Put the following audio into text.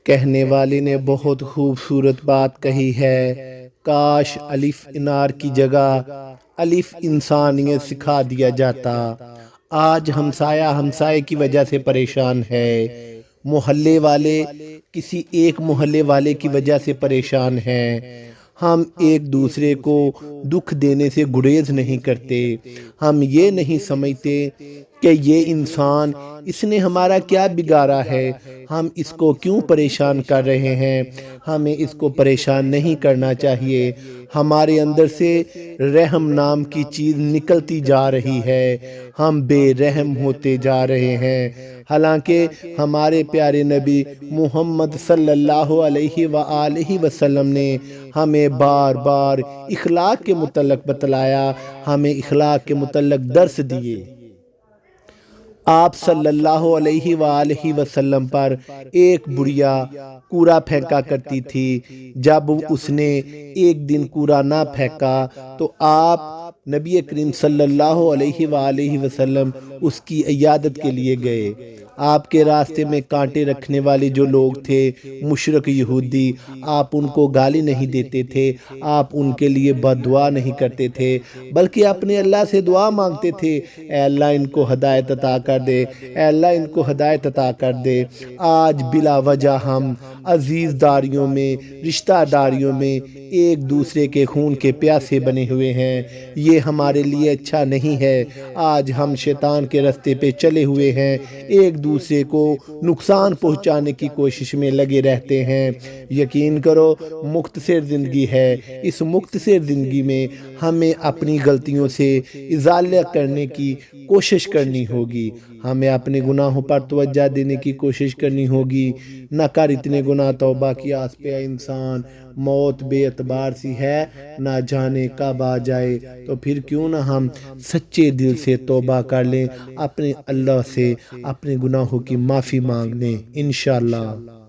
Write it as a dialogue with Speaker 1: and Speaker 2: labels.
Speaker 1: کہنے والے نے بہت خوبصورت بات کہی ہے، کاش الف انار کی جگہ الف انسانیت سکھا دیا جاتا۔ آج ہمسایہ ہمسائے کی وجہ سے پریشان ہے، محلے والے کسی ایک محلے والے کی وجہ سے پریشان ہیں۔ ہم ایک دوسرے کو دکھ دینے سے گریز نہیں کرتے، ہم یہ نہیں سمجھتے کہ یہ انسان اس نے ہمارا کیا بگاڑا ہے، ہم اس کو کیوں پریشان کر رہے ہیں۔ ہمیں اس کو پریشان نہیں کرنا چاہیے۔ ہمارے اندر سے رحم نام کی چیز نکلتی جا رہی ہے، ہم بے رحم ہوتے جا رہے ہیں۔ حالانکہ ہمارے پیارے نبی محمد صلی اللہ علیہ وآلہ وسلم نے ہمیں بار بار اخلاق کے متعلق بتلایا، ہمیں اخلاق کے متعلق درس دیے۔ آپ صلی اللہ علیہ وآلہ وسلم پر ایک بڑھیا کوڑا پھینکا کرتی تھی، جب اس نے ایک دن کوڑا نہ پھینکا تو آپ نبی کریم صلی اللہ علیہ وآلہ وسلم اس کی عیادت کے لیے گئے۔ آپ کے راستے میں کانٹے رکھنے والے جو لوگ تھے، مشرک یہودی، آپ ان کو گالی نہیں دیتے تھے، آپ ان کے لیے بد دعا نہیں کرتے تھے، بلکہ اپنے اللہ سے دعا مانگتے تھے، اے اللہ ان کو ہدایت عطا کر دے، اے اللہ ان کو ہدایت عطا کر دے۔ آج بلا وجہ ہم عزیز داریوں میں، رشتہ داریوں میں ایک دوسرے کے خون کے پیاسے بنے ہوئے ہیں، یہ ہمارے لیے اچھا نہیں ہے۔ آج ہم شیطان کے راستے پہ چلے ہوئے ہیں، ایک دوسرے کو نقصان پہنچانے کی کوشش میں لگے رہتے ہیں۔ یقین کرو مختصر زندگی ہے، اس مختصر زندگی میں ہمیں اپنی غلطیوں سے ازالہ کرنے کی کوشش کرنی ہوگی، ہمیں اپنے گناہوں پر توجہ دینے کی کوشش کرنی ہوگی۔ نہ کر اتنے گناہ توبہ کی آس پہ انسان، موت بے اعتبار سی ہے، نہ جانے کب آ جائے، تو پھر کیوں نہ ہم سچے دل سے توبہ کر لیں، اپنے اللہ سے اپنے گناہوں کی معافی مانگ لیں انشاءاللہ۔